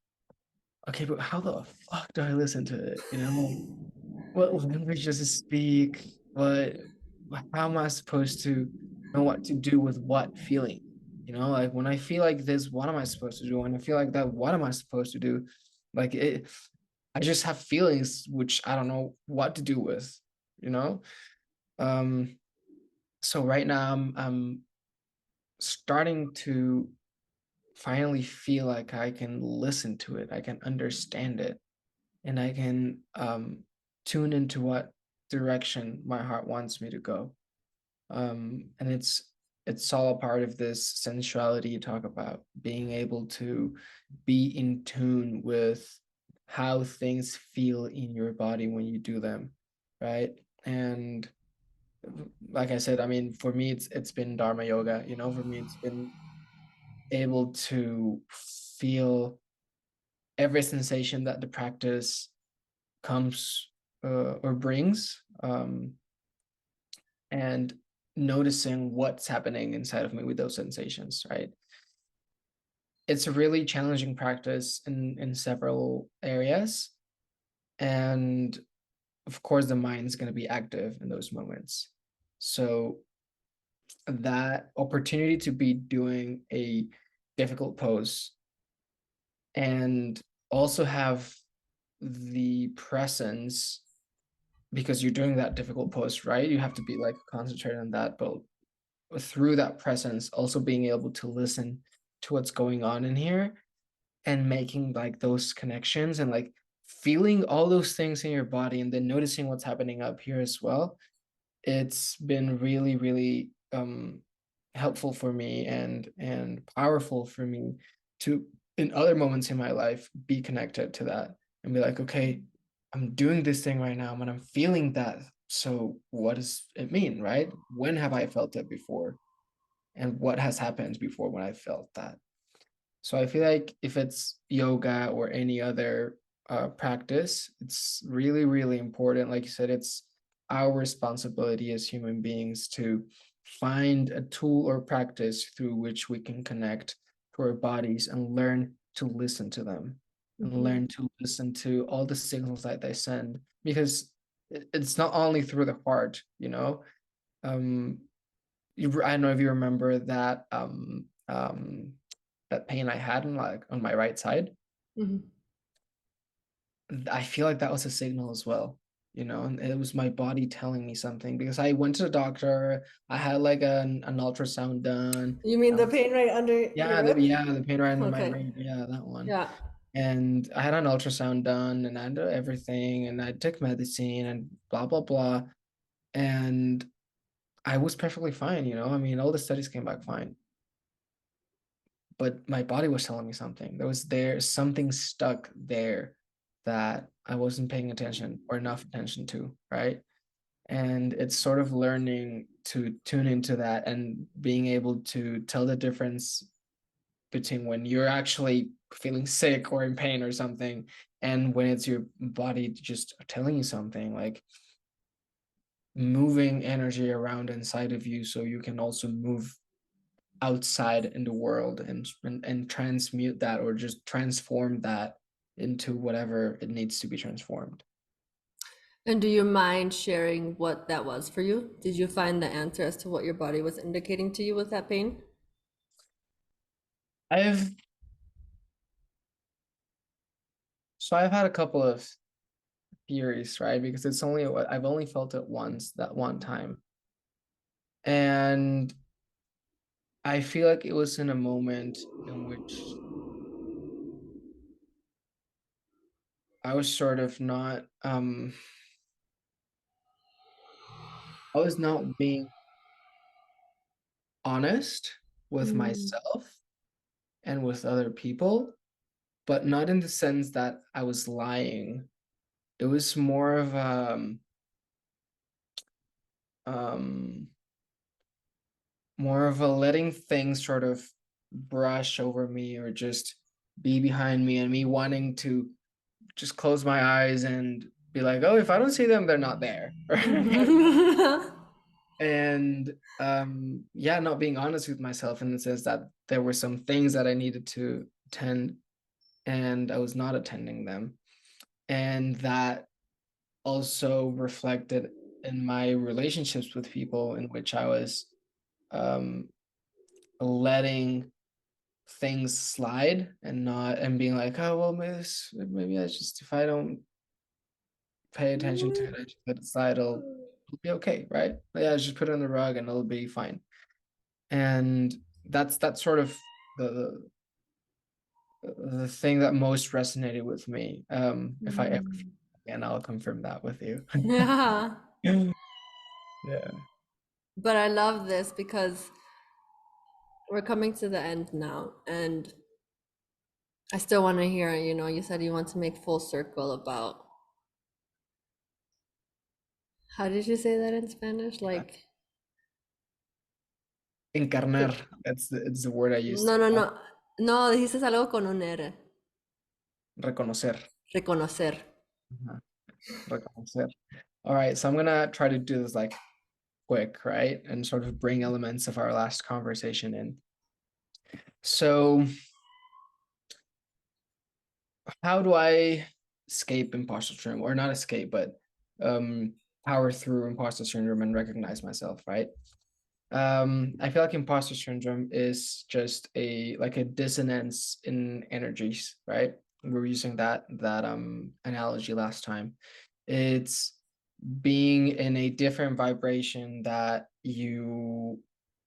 okay, but how the fuck do I listen to it? You know, like, what language does it speak? How am I supposed to know what to do with what feeling? You know, like when I feel like this, what am I supposed to do? When I feel like that, what am I supposed to do? Like it, I just have feelings which I don't know what to do with, you know? Um, so right now I'm starting to finally feel like I can listen to it, I can understand it, and I can tune into what direction my heart wants me to go. And it's all a part of this sensuality you talk about, being able to be in tune with how things feel in your body when you do them, right? And like I said, I mean, for me, it's been Dharma yoga. You know, for me, it's been able to feel every sensation that the practice comes or brings, and noticing what's happening inside of me with those sensations, right? It's a really challenging practice in several areas. And of course, the mind's going to be active in those moments. So that opportunity to be doing a difficult pose and also have the presence, because you're doing that difficult pose, right? You have to be like concentrated on that, but through that presence, also being able to listen to what's going on in here and making like those connections and like feeling all those things in your body and then noticing what's happening up here as well. It's been really, really helpful for me and powerful for me to, in other moments in my life, be connected to that and be like, okay, I'm doing this thing right now and I'm feeling that. So what does it mean, right? When have I felt it before? And what has happened before when I felt that? So I feel like if it's yoga or any other practice, it's really, really important. Like you said, it's our responsibility as human beings to find a tool or practice through which we can connect to our bodies and learn to listen to them and Mhm. learn to listen to all the signals that they send. Because it's not only through the heart, you know. Um, I don't know if you remember that pain I had in like on my right side. Mhm. I feel like that was a signal as well, you know, and it was my body telling me something, because I went to the doctor. I had like an ultrasound done. You mean the Um, pain right under your yeah, rib? the pain right in my Okay. rib, yeah, that one. Yeah. And I had an ultrasound done, and I did everything, and I took medicine, and blah blah blah, and I was perfectly fine, you know. I mean, all the studies came back fine, but my body was telling me something. There something stuck there that I wasn't paying attention or enough attention to, right? And it's sort of learning to tune into that and being able to tell the difference between when you're actually feeling sick or in pain or something, and when it's your body just telling you something, like moving energy around inside of you so you can also move outside in the world and transmute that or just transform that into whatever it needs to be transformed. And do you mind sharing what that was for you? Did you find the answer as to what your body was indicating to you with that pain? I've I've had a couple of theories, right? Because it's only I've only felt it once, that one time. And I feel like it was in a moment in which I was sort of not I was not being honest with Mm. myself and with other people, but not in the sense that I was lying. It was more of um more of a letting things sort of brush over me or just be behind me, and me wanting to just close my eyes and be like, oh, if I don't see them, they're not there. And yeah, not being honest with myself in the sense that there were some things that I needed to attend and I was not attending them. And that also reflected in my relationships with people, in which I was um letting things slide and not and being like, oh well, maybe I just, if I don't pay attention to it, I just let it slide, it'll be okay, right? Yeah, just put it on the rug and it'll be fine. And that's sort of the the thing that most resonated with me. If I ever, Mm. and I'll confirm that with you. Yeah. Yeah. But I love this because we're coming to the end now, and I still want to hear, you said you want to make full circle about, how did you say that in Spanish? Like, Encarnar. It's the word I used. no, no, no. No, dijiste algo con un R. Reconocer. Reconocer. Uh-huh. Reconocer. All right, so I'm gonna try to do this like quick, right? And sort of bring elements of our last conversation in. So, how do I escape imposter syndrome, or not escape, but um, power through imposter syndrome and recognize myself, right? I feel like imposter syndrome is just a dissonance in energies, right? We were using that analogy last time. It's being in a different vibration that you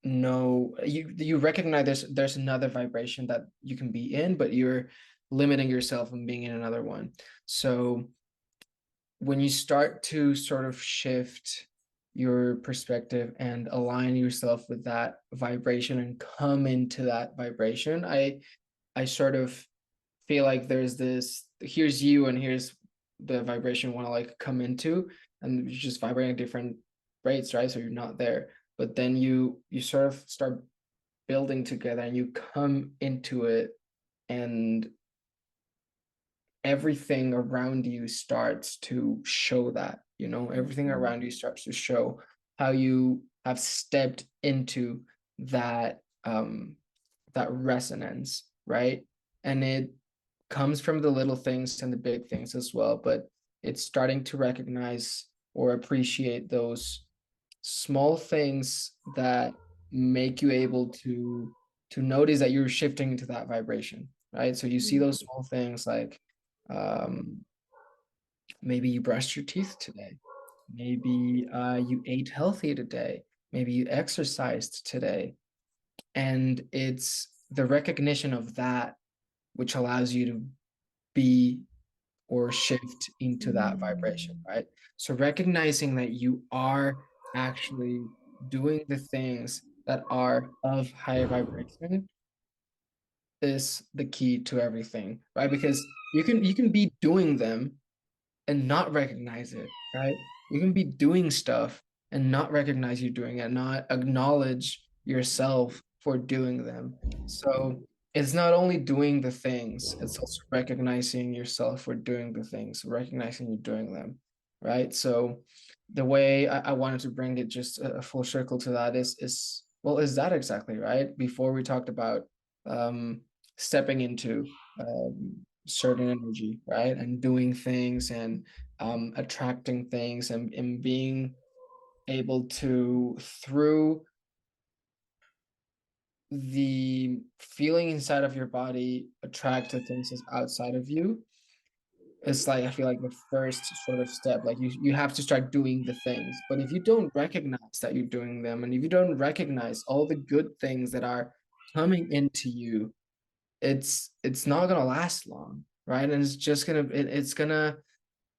recognize there's another vibration that you can be in, but you're limiting yourself from being in another one. So when you start to sort of shift your perspective and align yourself with that vibration and come into that vibration, I sort of feel like there's this, here's you and here's the vibration you want to like come into, and you just vibrate at different rates, right? So you're not there, but then you sort of start building together and you come into it, and everything around you starts to show that, everything around you starts to show how you have stepped into that that resonance, right? And it comes from the little things and the big things as well, but it's starting to recognize or appreciate those small things that make you able to notice that you're shifting into that vibration, right? So you see those small things like um, maybe you brushed your teeth today, maybe you ate healthy today, maybe you exercised today, and it's the recognition of that which allows you to be or shift into that vibration, right? So recognizing that you are actually doing the things that are of high vibration is the key to everything, right? Because you can be doing them and not recognize it, right? You can be doing stuff and not recognize you're doing it, not acknowledge yourself for doing them. So it's not only doing the things, it's also recognizing yourself for doing the things, recognizing you're doing them, right? So the way I wanted to bring it just a full circle to that is well, is that exactly right? Before we talked about um, stepping into certain energy, right? And doing things and attracting things and being able to, through the feeling inside of your body, attract the things that's outside of you. It's like I feel like the first sort of step, like you have to start doing the things. But if you don't recognize that you're doing them, and if you don't recognize all the good things that are coming into you, it's not gonna last long, right? And it's just it's gonna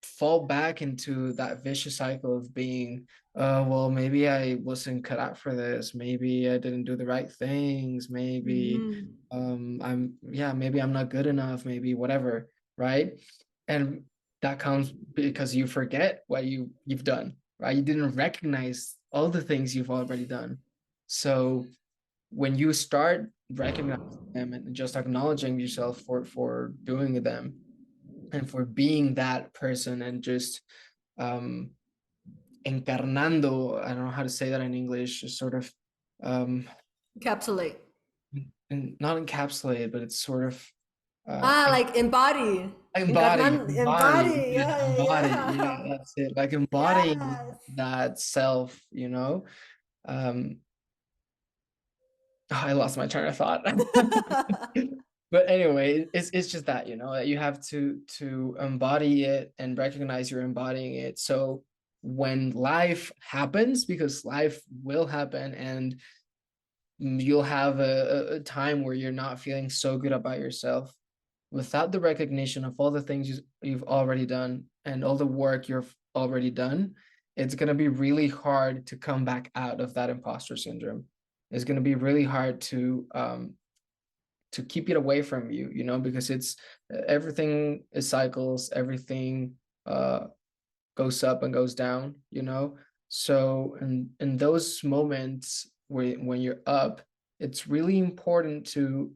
fall back into that vicious cycle of being, well, maybe I wasn't cut out for this, maybe I didn't do the right things, maybe Mhm. maybe I'm not good enough, maybe whatever, right? And that comes because you forget what you've done, right? You didn't recognize all the things you've already done. So when you start recognizing them and just acknowledging yourself for doing them and for being that person and just um encarnando, I don't know how to say that in English, just sort of um Encapsulate. and not encapsulated, but it's sort of Ah, like embody. embody, Embody. yeah, Yeah, embody, yeah, yeah. that's it, like embodying Yes. that self, um I lost my train of thought. But anyway, it's just that, that you have to embody it and recognize you're embodying it. So when life happens, because life will happen, and you'll have a time where you're not feeling so good about yourself, without the recognition of all the things you've already done and all the work you've already done, it's going to be really hard to come back out of that imposter syndrome. It's going to be really hard to keep it away from you, because it's everything is cycles, everything uh goes up and goes down, so in those moments where when you're up, it's really important to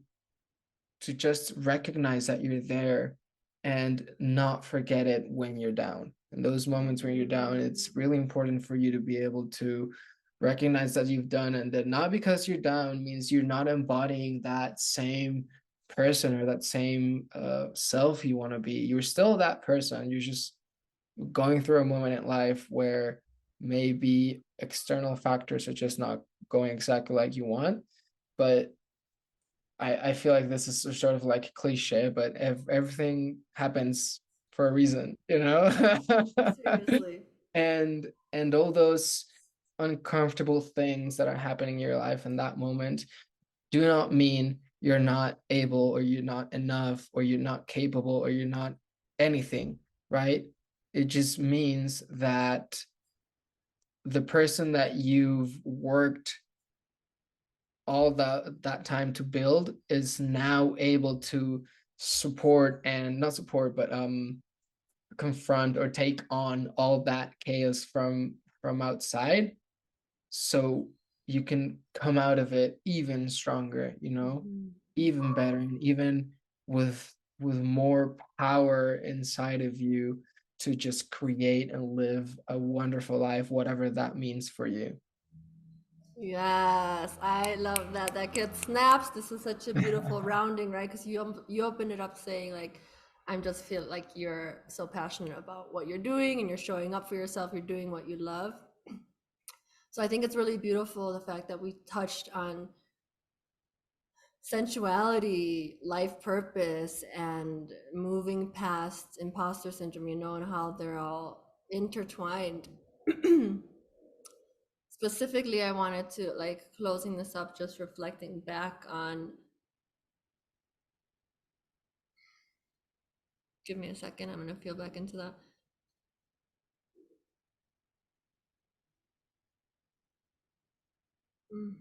just recognize that you're there and not forget it when you're down. In those moments when you're down, it's really important for you to be able to recognize that you've done, and that not because you're down means you're not embodying that same person or that same self you want to be. You're still that person. You're just going through a moment in life where maybe external factors are just not going exactly like you want. But I feel like this is sort of like cliche, but everything happens for a reason, Seriously. and all those uncomfortable things that are happening in your life in that moment do not mean you're not able, or you're not enough, or you're not capable, or you're not anything, right? It just means that the person that you've worked all that time to build is now able to support, and not support, but confront or take on all that chaos from outside, so you can come out of it even stronger, Mhm. even better, and even with more power inside of you to just create and live a wonderful life, whatever that means for you. Yes, I love that. That gets snaps. This is such a beautiful rounding, right? Because you opened it up saying like, I'm just feel like you're so passionate about what you're doing and you're showing up for yourself. You're doing what you love. So I think it's really beautiful the fact that we touched on sensuality, life purpose, and moving past imposter syndrome, and how they're all intertwined. Specifically, I wanted to, like, closing this up, just reflecting back on, give me a second, I'm gonna feel back into that. Mm.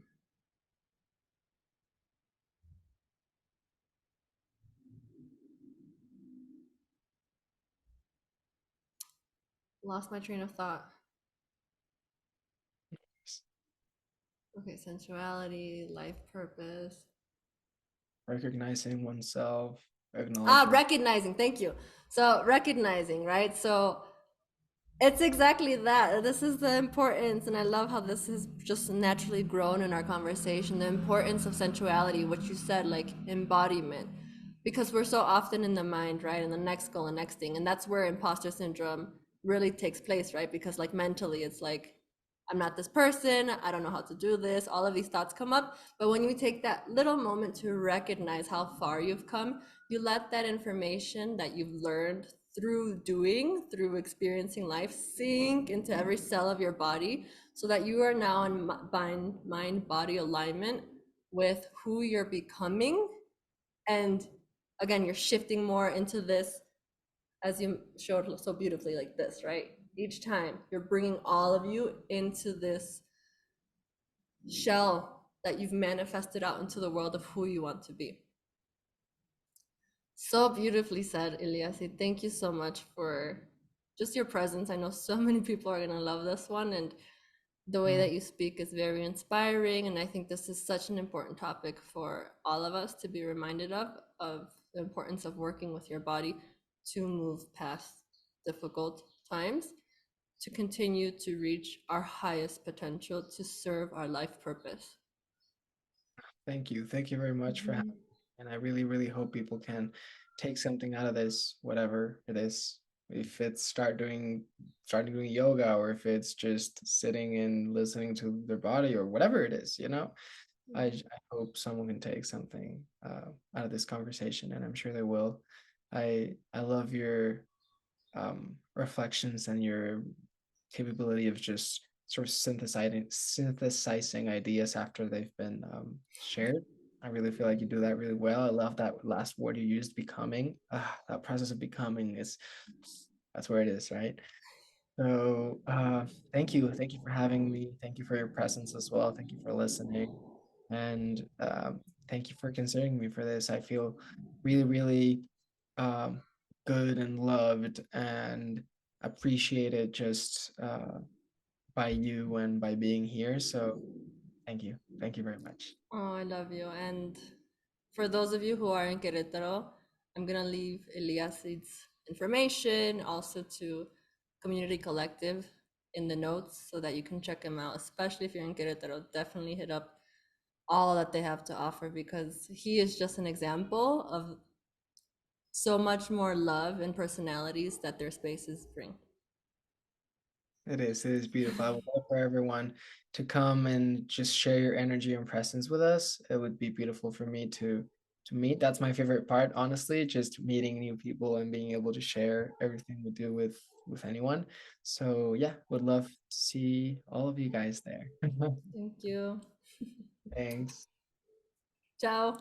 Lost my train of thought. Okay, sensuality, life purpose. Recognizing oneself, acknowledging. Recognizing, thank you. So recognizing, right? So it's exactly that. This is the importance, and I love how this has just naturally grown in our conversation. The importance of sensuality, which you said, like embodiment, because we're so often in the mind, right? And the next goal, the next thing, and that's where imposter syndrome really takes place, right? Because like mentally, it's like, I'm not this person. I don't know how to do this. All of these thoughts come up. But when you take that little moment to recognize how far you've come, you let that information that you've learned through doing, through experiencing life, sink into every cell of your body so that you are now in mind body alignment with who you're becoming. And again, you're shifting more into this, as you showed so beautifully, like this, right? Each time you're bringing all of you into this shell that you've manifested out into the world of who you want to be. So beautifully said, Eliascid. Thank you so much for just your presence. I know so many people are going to love this one, and the way that you speak is very inspiring. And I think this is such an important topic for all of us to be reminded of the importance of working with your body to move past difficult times, to continue to reach our highest potential, to serve our life purpose. Thank you. Thank you very much for having me. And I really, really hope people can take something out of this, whatever it is. If it's starting doing yoga, or if it's just sitting and listening to their body, or whatever it is, I hope someone can take something out of this conversation, and I'm sure they will. I love your reflections and your capability of just sort of synthesizing ideas after they've been shared. I really feel like you do that really well. I love that last word you used, becoming. That process of becoming is that's where it is, right? So thank you for having me. Thank you for your presence as well. Thank you for listening, and thank you for considering me for this. I feel really, really um, good and loved and appreciated just by you and by being here. So thank you very much. Oh, I love you. And for those of you who are in Querétaro, I'm gonna leave Eliascid's information also to Community Collective in the notes so that you can check them out, especially if you're in Querétaro. Definitely hit up all that they have to offer because he is just an example of so much more love and personalities that their spaces bring. It is beautiful. I would love for everyone to come and just share your energy and presence with us. It would be beautiful for me to meet. That's my favorite part, honestly, just meeting new people and being able to share everything we do with anyone. So yeah, would love to see all of you guys there. Thank you. Thanks. Ciao.